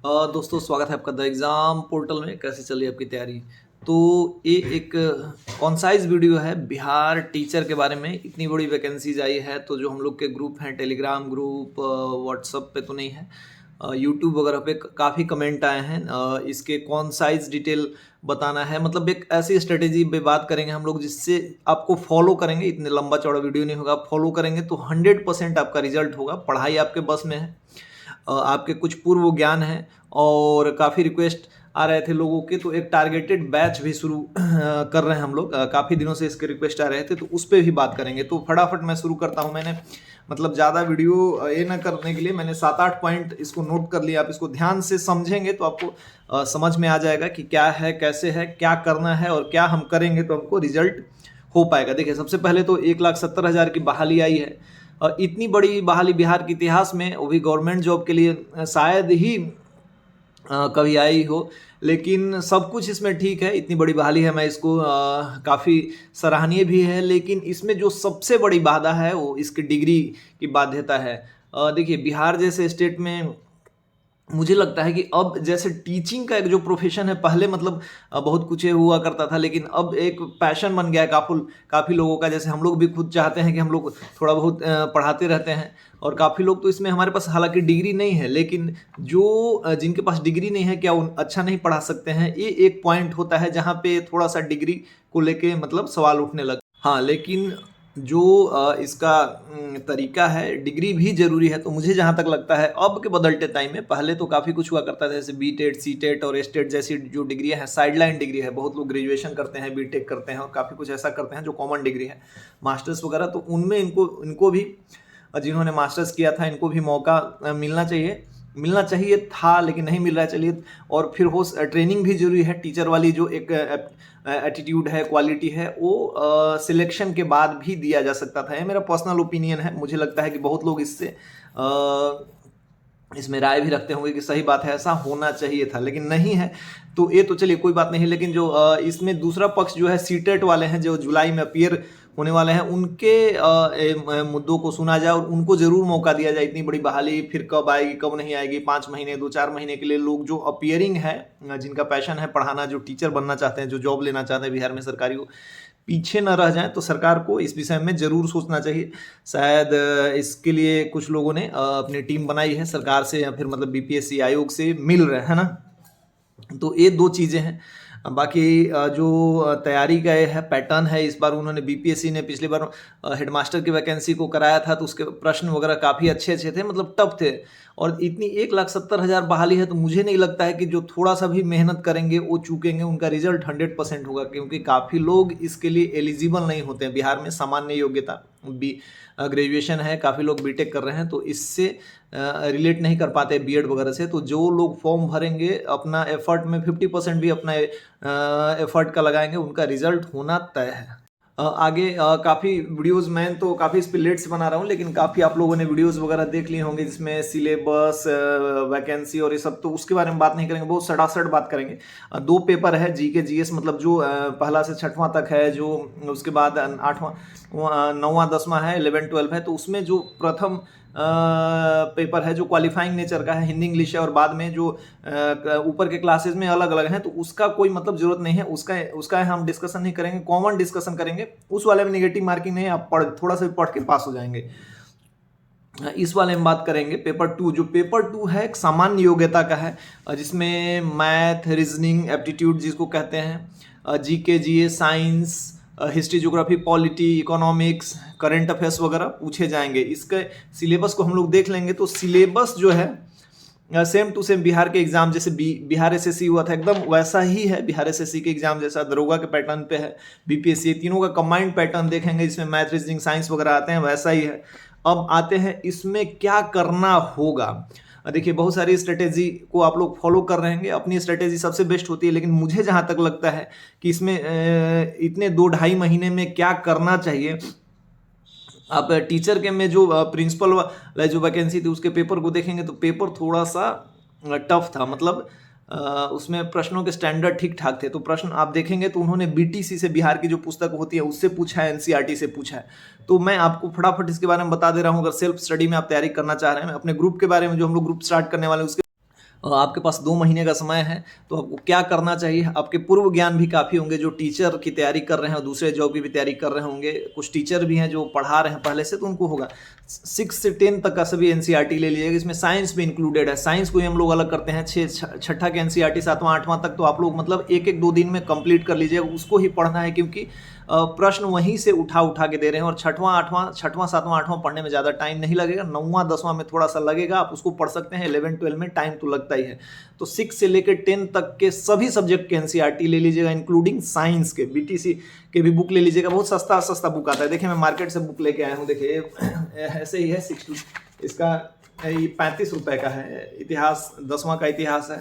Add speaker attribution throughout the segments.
Speaker 1: दोस्तों स्वागत है आपका द एग्ज़ाम पोर्टल में। कैसे चल रही है आपकी तैयारी? तो ये एक कॉन्साइज़ वीडियो है बिहार टीचर के बारे में। इतनी बड़ी वैकेंसीज़ आई है तो जो हम लोग के ग्रुप हैं, टेलीग्राम ग्रुप, व्हाट्सएप पे तो नहीं है, यूट्यूब वगैरह पे काफ़ी कमेंट आए हैं। इसके कॉन्साइज़ डिटेल बताना है, मतलब एक ऐसी स्ट्रेटेजी पे बात करेंगे हम लोग जिससे आपको फॉलो करेंगे। इतने लंबा चौड़ा वीडियो नहीं होगा, आप फॉलो करेंगे तो 100% आपका रिजल्ट होगा। पढ़ाई आपके बस में है, आपके कुछ पूर्व ज्ञान हैं और काफ़ी रिक्वेस्ट आ रहे थे लोगों के, तो एक टारगेटेड बैच भी शुरू कर रहे हैं हम लोग। काफ़ी दिनों से इसके रिक्वेस्ट आ रहे थे तो उस पर भी बात करेंगे। तो फटाफट मैं शुरू करता हूँ। मैंने मतलब ज़्यादा वीडियो ये ना करने के लिए मैंने 7-8 पॉइंट इसको नोट कर लिया। आप इसको ध्यान से समझेंगे तो आपको समझ में आ जाएगा कि क्या है, कैसे है, क्या करना है और क्या हम करेंगे तो हमको रिजल्ट हो पाएगा। देखिए, सबसे पहले तो 1,70,000 की बहाली आई है। इतनी बड़ी बहाली बिहार के इतिहास में, वो भी गवर्नमेंट जॉब के लिए, शायद ही कभी आई हो। लेकिन सब कुछ इसमें ठीक है, इतनी बड़ी बहाली है, मैं इसको काफ़ी सराहनीय भी है। लेकिन इसमें जो सबसे बड़ी बाधा है वो इसकी डिग्री की बाध्यता है। देखिए, बिहार जैसे स्टेट में मुझे लगता है कि अब जैसे टीचिंग का एक जो प्रोफेशन है, पहले मतलब बहुत कुछ ये हुआ करता था, लेकिन अब एक पैशन बन गया है काफ़ी लोगों का। जैसे हम लोग भी खुद चाहते हैं कि हम लोग थोड़ा बहुत पढ़ाते रहते हैं, और काफ़ी लोग तो इसमें, हमारे पास हालांकि डिग्री नहीं है, लेकिन जो जिनके पास डिग्री नहीं है, क्या वो अच्छा नहीं पढ़ा सकते हैं? ये एक पॉइंट होता है जहाँ पे थोड़ा सा डिग्री को लेके मतलब सवाल उठने लगे। हाँ, लेकिन जो इसका तरीका है, डिग्री भी ज़रूरी है। तो मुझे जहाँ तक लगता है, अब के बदलते टाइम में, पहले तो काफ़ी कुछ हुआ करता था, जैसे बीटेट, सीटेट और एस्टेट जैसी जो डिग्रियाँ हैं, साइडलाइन डिग्री है। बहुत लोग ग्रेजुएशन करते हैं, बीटेक करते हैं और काफ़ी कुछ ऐसा करते हैं जो कॉमन डिग्री है, मास्टर्स वगैरह। तो उनमें इनको इनको भी, जिन्होंने मास्टर्स किया था, इनको भी मौका मिलना चाहिए था, लेकिन नहीं मिल रहा है। चलिए, और फिर हो ट्रेनिंग भी जरूरी है। टीचर वाली जो एक एटीट्यूड है, क्वालिटी है, वो सिलेक्शन के बाद भी दिया जा सकता था। ये मेरा पर्सनल ओपिनियन है। मुझे लगता है कि बहुत लोग इसमें राय भी रखते होंगे कि सही बात है, ऐसा होना चाहिए था, लेकिन नहीं है। तो ये तो चलिए कोई बात नहीं है। लेकिन जो इसमें दूसरा पक्ष जो है, सीटेट वाले हैं, जो जुलाई में अपीयर होने वाले हैं, उनके मुद्दों को सुना जाए और उनको जरूर मौका दिया जाए। इतनी बड़ी बहाली फिर कब आएगी, कब नहीं आएगी? 5 महीने, 2-4 महीने के लिए लोग जो अपीयरिंग है, जिनका पैशन है पढ़ाना, जो टीचर बनना चाहते हैं, जो जॉब लेना चाहते हैं बिहार में सरकारी, को पीछे न रह जाएं। तो सरकार को इस विषय में जरूर सोचना चाहिए। शायद इसके लिए कुछ लोगों ने अपनी टीम बनाई है सरकार से, या फिर मतलब बीपीएससी आयोग से मिल रहे हैं ना। तो ये 2 चीज़ें हैं। बाकी जो तैयारी का ये है, पैटर्न है, इस बार उन्होंने, बीपीएससी ने पिछली बार हेडमास्टर की वैकेंसी को कराया था, तो उसके प्रश्न वगैरह काफ़ी अच्छे थे, मतलब टफ थे। और इतनी 1,70,000 बहाली है, तो मुझे नहीं लगता है कि जो थोड़ा सा भी मेहनत करेंगे वो चूकेंगे। उनका रिजल्ट 100% होगा, क्योंकि काफ़ी लोग इसके लिए एलिजिबल नहीं होते हैं। बिहार में सामान्य योग्यता ग्रेजुएशन है, काफ़ी लोग बीटेक कर रहे हैं, तो इससे रिलेट नहीं कर पाते बीएड वगैरह से। तो जो लोग फॉर्म भरेंगे, अपना एफर्ट में 50% भी अपना एफर्ट का लगाएंगे, उनका रिजल्ट होना तय है। आगे काफ़ी वीडियोस, मैं तो काफ़ी इस पे लेट से बना रहा हूँ, लेकिन काफ़ी आप लोगों ने वीडियोस वगैरह देख लिए होंगे, जिसमें सिलेबस, वैकेंसी और ये सब, तो उसके बारे में बात नहीं करेंगे, बहुत सटासट बात करेंगे। 2 पेपर है, जीके जीएस, मतलब जो पहला से 6वां तक है, जो उसके बाद 8वां, 9वां, 10वां है, 11, 12 है। तो उसमें जो प्रथम पेपर है, जो क्वालिफाइंग नेचर का है, हिंदी इंग्लिश है, और बाद में जो ऊपर के क्लासेस में अलग अलग हैं, तो उसका कोई मतलब जरूरत नहीं है। उसका हम डिस्कशन नहीं करेंगे, कॉमन डिस्कशन करेंगे। उस वाले में नेगेटिव मार्किंग नहीं है, आप थोड़ा सा भी पढ़ के पास हो जाएंगे। इस वाले में बात करेंगे पेपर 2। जो पेपर 2 है, एक सामान्य योग्यता का है, जिसमें मैथ, रीजनिंग, एप्टीट्यूड जिसको कहते हैं, GK, GA, science, history, geography, polity, economics, current affairs वगैरह पूछे जाएंगे। इसके सिलेबस को हम लोग देख लेंगे। तो सिलेबस जो है, सेम टू सेम बिहार के एग्जाम जैसे बिहार एसएससी हुआ था, एकदम वैसा ही है। बिहार एसएससी के एग्जाम जैसा दरोगा के पैटर्न पे है, बीपीएससी, तीनों का कंबाइंड पैटर्न देखेंगे, जिसमें मैथ, रीजनिंग, साइंस वगैरह आते हैं, वैसा ही है। अब आते हैं इसमें क्या करना होगा। देखिए, बहुत सारी स्ट्रेटेजी को आप लोग फॉलो कर रहे हैं, अपनी स्ट्रेटेजी सबसे बेस्ट होती है, लेकिन मुझे जहां तक लगता है कि इसमें इतने 2-2.5 महीने में क्या करना चाहिए। आप टीचर के में जो प्रिंसिपल वाला जो वैकेंसी थी, उसके पेपर को देखेंगे तो पेपर थोड़ा सा टफ था, मतलब उसमें प्रश्नों के स्टैंडर्ड ठीक ठाक थे। तो प्रश्न आप देखेंगे तो उन्होंने बीटीसी से, बिहार की जो पुस्तक होती है, उससे पूछा है, एनसीईआरटी से पूछा है। तो मैं आपको फटाफट इसके बारे में बता दे रहा हूँ। अगर सेल्फ स्टडी में आप तैयारी करना चाह रहे हैं, मैं अपने ग्रुप के बारे में, जो हम लोग ग्रुप स्टार्ट करने वाले हैं, उसके आपके पास 2 महीने का समय है, तो आपको क्या करना चाहिए? आपके पूर्व ज्ञान भी काफ़ी होंगे, जो टीचर की तैयारी कर रहे हैं और दूसरे जॉब की भी तैयारी कर रहे होंगे। कुछ टीचर भी हैं जो पढ़ा रहे हैं पहले से, तो उनको होगा। 6 से 10 तक का सभी एनसीईआरटी ले लीजिएगा, इसमें साइंस भी इंक्लूडेड है। साइंस को ही हम लोग अलग करते हैं, छठा के एनसीईआरटी 7वां 8वां तक तो आप लोग मतलब 1-1 2 दिन में कंप्लीट कर लीजिएगा, उसको ही पढ़ना है, क्योंकि प्रश्न वहीं से उठा के दे रहे हैं। और छठवां 7वां 8वां पढ़ने में ज़्यादा टाइम नहीं लगेगा, 9वां 10वां में थोड़ा सा लगेगा, आप उसको पढ़ सकते हैं। 11 12 में टाइम तो लगता ही है। तो 6 से लेकर 10 तक के सभी सब्जेक्ट के एनसीईआरटी ले लीजिएगा, इंक्लूडिंग साइंस के। बीटीसी के भी बुक ले लीजिएगा, बहुत सस्ता बुक आता है। देखिए मैं मार्केट से बुक लेके आया हूँ, देखिए ऐसे ही है। इसका ये 35 रुपए का है। इतिहास 10वां का इतिहास है,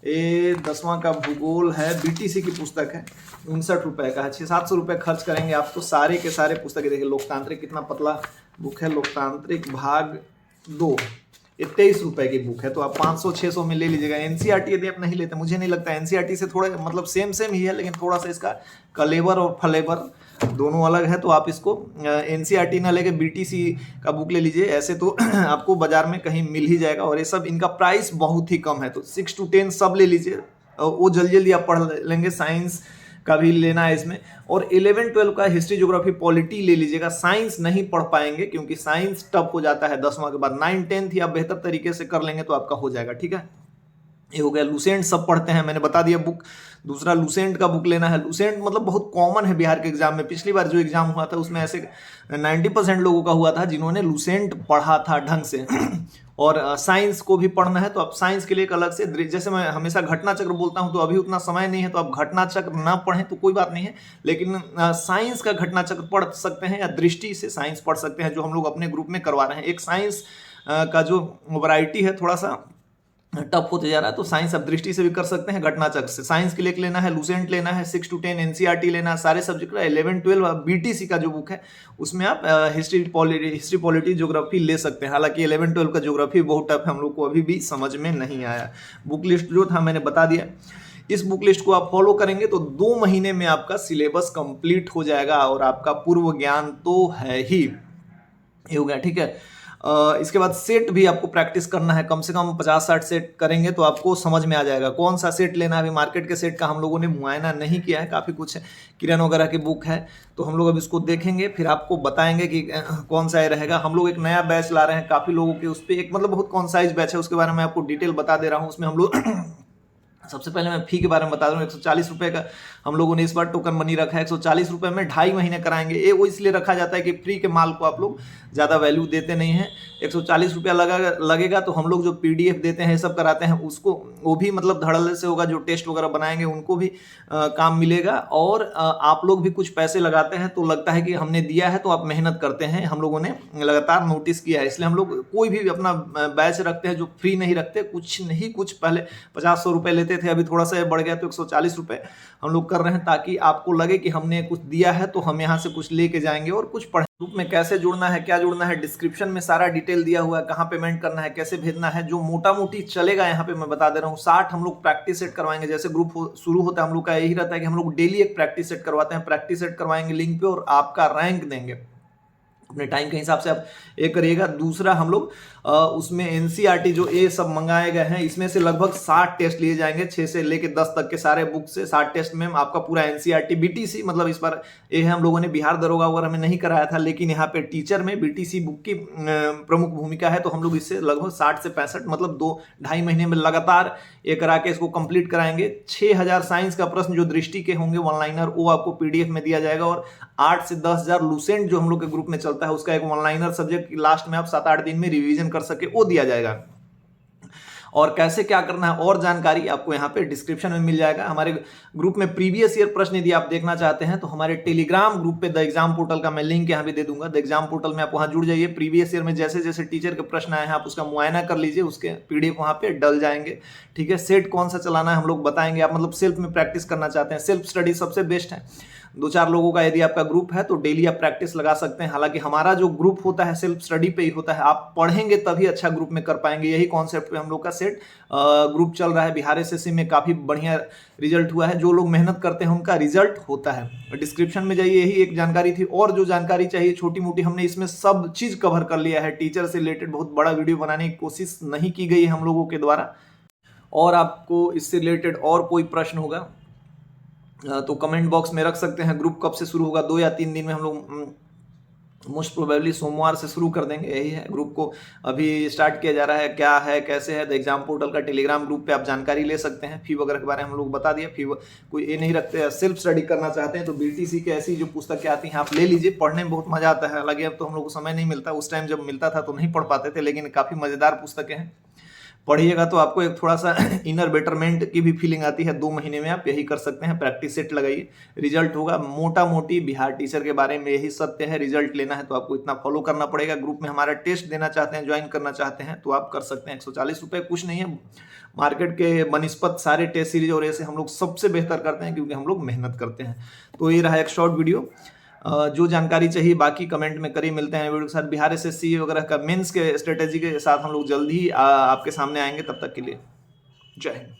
Speaker 1: ये 10वां का भूगोल है, बीटीसी की पुस्तक है, 59 रुपए का है। 600-700 रुपये खर्च करेंगे आप तो सारे के सारे पुस्तकें। देखिए लोकतांत्रिक कितना पतला बुक है, लोकतांत्रिक भाग 2, ये 23 रुपए की बुक है। तो आप 500-600 में ले लीजिएगा। एनसीईआरटी यदि आप नहीं लेते, मुझे नहीं लगता, एनसीईआरटी से थोड़ा मतलब सेम ही है, लेकिन थोड़ा सा इसका कलेवर और फ्लेवर दोनों अलग है। तो आप इसको एनसीईआरटी ना लेके बीटीसी का बुक ले लीजिए। ऐसे तो आपको बाजार में कहीं मिल ही जाएगा, और ये सब इनका प्राइस बहुत ही कम है। तो 6 to 10 सब ले लीजिए, वो जल्दी आप पढ़ लेंगे। साइंस का भी लेना है इसमें। और 11 12 का हिस्ट्री ज्योग्राफी पॉलिटी ले लीजिएगा। साइंस नहीं पढ़ पाएंगे, क्योंकि साइंस टफ हो जाता है 10वां के बाद। 9 10 ही आप बेहतर तरीके से कर लेंगे तो आपका हो जाएगा, ठीक है। ये हो गया। लुसेंट सब पढ़ते हैं, मैंने बता दिया बुक। दूसरा लुसेंट का बुक लेना है। लुसेंट मतलब बहुत कॉमन है बिहार के एग्जाम में। पिछली बार जो एग्जाम हुआ था उसमें ऐसे 90% लोगों का हुआ था जिन्होंने लुसेंट पढ़ा था ढंग से। और साइंस को भी पढ़ना है, तो आप साइंस के लिए एक अलग से, जैसे मैं हमेशा घटना चक्र बोलता हूं, तो अभी उतना समय नहीं है, तो आप घटना चक्र ना पढ़ें तो कोई बात नहीं है, लेकिन साइंस का घटना चक्र पढ़ सकते हैं, या दृष्टि से साइंस पढ़ सकते हैं, जो हम लोग अपने ग्रुप में करवा रहे हैं। एक साइंस का जो वैरायटी है थोड़ा सा टफ होते जा रहा है, तो साइंस आप दृष्टि से भी कर सकते हैं, घटना चक्र से। साइंस के लिए लेना है, लुसेंट लेना है, 6 to 10 एनसीईआरटी लेना है, सारे सब्जेक्ट का। 11 12 बीटीसी का जो बुक है उसमें आप हिस्ट्री पॉलिटी ज्योग्राफी ले सकते हैं। हालांकि 11 12 का ज्योग्राफी बहुत टफ है, हम लोग को अभी भी समझ में नहीं आया। बुक लिस्ट जो था मैंने बता दिया। इस बुक लिस्ट को आप फॉलो करेंगे तो 2 महीने में आपका सिलेबस कंप्लीट हो जाएगा, और आपका पूर्व ज्ञान तो है ही, ये हो गया, ठीक है। इसके बाद सेट भी आपको प्रैक्टिस करना है, कम से कम 50-60 सेट करेंगे तो आपको समझ में आ जाएगा कौन सा सेट लेना है। अभी मार्केट के सेट का हम लोगों ने मुआयना नहीं किया है, काफ़ी कुछ है, किरण वगैरह की बुक है, तो हम लोग अब इसको देखेंगे, फिर आपको बताएंगे कि कौन सा ये रहेगा। हम लोग एक नया बैच ला रहे हैं, काफ़ी लोगों के उस पर एक मतलब बहुत कॉन्साइज बैच है, उसके बारे में आपको डिटेल बता दे रहा हूँ। उसमें हम लोग सबसे पहले मैं फी के बारे में बता दूं। 140 रुपये का हम लोगों ने इस बार टोकन मनी रखा है। 140 रुपये में 2.5 महीने कराएंगे। ये वो इसलिए रखा जाता है कि फ्री के माल को आप लोग ज़्यादा वैल्यू देते नहीं हैं। 140 रुपया लगेगा तो हम लोग जो PDF देते हैं, ये सब कराते हैं, उसको वो भी मतलब धड़ल्ले से होगा। जो टेस्ट वगैरह बनाएंगे उनको भी काम मिलेगा, और आप लोग भी कुछ पैसे लगाते हैं तो लगता है कि हमने दिया है, तो आप मेहनत करते हैं। हम लोगों ने लगातार नोटिस किया है, इसलिए हम लोग कोई भी अपना बैच रखते हैं जो फ्री नहीं रखते। कुछ नहीं, कुछ पहले 50-100 रुपये लेते थे, अभी थोड़ा सा बढ़ गया तो 140 रुपये हम लोग कर रहे हैं, ताकि आपको लगे कि हमने कुछ दिया है तो हम यहाँ से कुछ लेके जाएंगे और कुछ पढ़ें। ग्रुप में कैसे जुड़ना है, क्या जुड़ना है, डिस्क्रिप्शन में सारा डिटेल दिया हुआ है। कहाँ पेमेंट करना है, कैसे भेजना है, जो मोटा मोटी चलेगा यहाँ पे मैं बता दे रहा हूँ। 60 हम लोग प्रैक्टिस सेट करवाएंगे। जैसे ग्रुप शुरू होता है हम लोग का यही रहता है कि हम लोग डेली एक प्रैक्टिस सेट करवाते हैं। प्रैक्टिस सेट करवाएंगे लिंक पे, और आपका रैंक देंगे अपने टाइम के हिसाब से, आप ये करिएगा। दूसरा हम लोग उसमें एनसीईआरटी जो ये सब मंगाए गए हैं, इसमें से लगभग 60 टेस्ट लिए जाएंगे, 6 से लेकर 10 तक के सारे बुक से। 60 टेस्ट में आपका पूरा एनसीईआरटी बीटीसी, मतलब इस बार ये हम लोगों ने बिहार दरोगा वगैरह में नहीं कराया था, लेकिन यहाँ पे टीचर में बीटीसी बुक की प्रमुख भूमिका है। तो हम लोग इससे लगभग 60 से 65 मतलब 2-2.5 महीने में लगातार ये करा के इसको कंप्लीट कराएंगे। 6000 साइंस का प्रश्न जो दृष्टि के होंगे वन लाइनर, वो आपको PDF में दिया जाएगा, और 8 से 10,000 लुसेंट जो हम लोग के ग्रुप में चलता है उसका एक वन लाइनर सब्जेक्ट लास्ट में आप 7-8 दिन में रिवीजन कर सके, वो दिया जाएगा। और कैसे क्या करना है और जानकारी आपको यहाँ पे डिस्क्रिप्शन में मिल जाएगा। हमारे ग्रुप में प्रीवियस ईयर प्रश्न यदि आप देखना चाहते हैं तो हमारे टेलीग्राम ग्रुप पे द एग्जाम पोर्टल का मैं लिंक यहाँ पे दे दूंगा। द एग्जाम पोर्टल में आप वहाँ जुड़ जाइए। प्रीवियस ईयर में जैसे जैसे टीचर के प्रश्न आए हैं आप उसका मुआयना कर लीजिए, उसके PDF वहाँ पे डल जाएंगे, ठीक है। सेट कौन सा चलाना है हम लोग बताएंगे। आप मतलब सेल्फ में प्रैक्टिस करना चाहते हैं, सेल्फ स्टडी सबसे बेस्ट है। 2-4 लोगों का यदि आपका ग्रुप है तो डेली आप प्रैक्टिस लगा सकते हैं। हालांकि हमारा जो ग्रुप होता है सेल्फ स्टडी पे ही होता है, आप पढ़ेंगे तभी अच्छा ग्रुप में कर पाएंगे। यही कॉन्सेप्ट पे हम लोग का सेट ग्रुप चल रहा है। बिहार SSC में काफ़ी बढ़िया रिजल्ट हुआ है। जो लोग मेहनत करते हैं उनका रिजल्ट होता है। डिस्क्रिप्शन में जाइए, यही एक जानकारी थी। और जो जानकारी चाहिए छोटी मोटी, हमने इसमें सब चीज़ कवर कर लिया है। टीचर से रिलेटेड बहुत बड़ा वीडियो बनाने की कोशिश नहीं की गई है हम लोगों के द्वारा। और आपको इससे रिलेटेड और कोई प्रश्न होगा तो कमेंट बॉक्स में रख सकते हैं। ग्रुप कब से शुरू होगा? 2 या 3 दिन में हम लोग मोस्ट प्रोबेबली सोमवार से शुरू कर देंगे, यही है। ग्रुप को अभी स्टार्ट किया जा रहा है, क्या है कैसे है, द एग्जाम पोर्टल का टेलीग्राम ग्रुप पे आप जानकारी ले सकते हैं। फी वगैरह के बारे में हम लोग बता दिए। फी कोई ये नहीं रखते, सेल्फ स्टडी करना चाहते हैं तो बीटीसी के ऐसी जो पुस्तकें आती हैं आप ले लीजिए, पढ़ने में बहुत मजा आता है। हालांकि अब तो हम लोग को समय नहीं मिलता, उस टाइम जब मिलता था तो नहीं पढ़ पाते थे, लेकिन काफ़ी मज़ेदार पुस्तकें हैं। पढ़िएगा तो आपको एक थोड़ा सा इनर बेटरमेंट की भी फीलिंग आती है। 2 महीने में आप यही कर सकते हैं, प्रैक्टिस सेट लगाइए, रिजल्ट होगा। मोटा मोटी बिहार टीचर के बारे में यही सत्य है। रिजल्ट लेना है तो आपको इतना फॉलो करना पड़ेगा। ग्रुप में हमारा टेस्ट देना चाहते हैं, ज्वाइन करना चाहते हैं तो आप कर सकते हैं। 140 रुपये कुछ नहीं है, मार्केट के बनिस्पत सारे टेस्ट सीरीज और ऐसे हम लोग सबसे बेहतर करते हैं, क्योंकि हम लोग मेहनत करते हैं। तो ये रहा एक शॉर्ट वीडियो। जो जानकारी चाहिए बाकी कमेंट में करिए। मिलते हैं वीडियो के साथ। बिहार एसएससी वगैरह का मेंस के स्ट्रेटेजी के साथ हम लोग जल्द ही आपके सामने आएंगे। तब तक के लिए जय हिंद।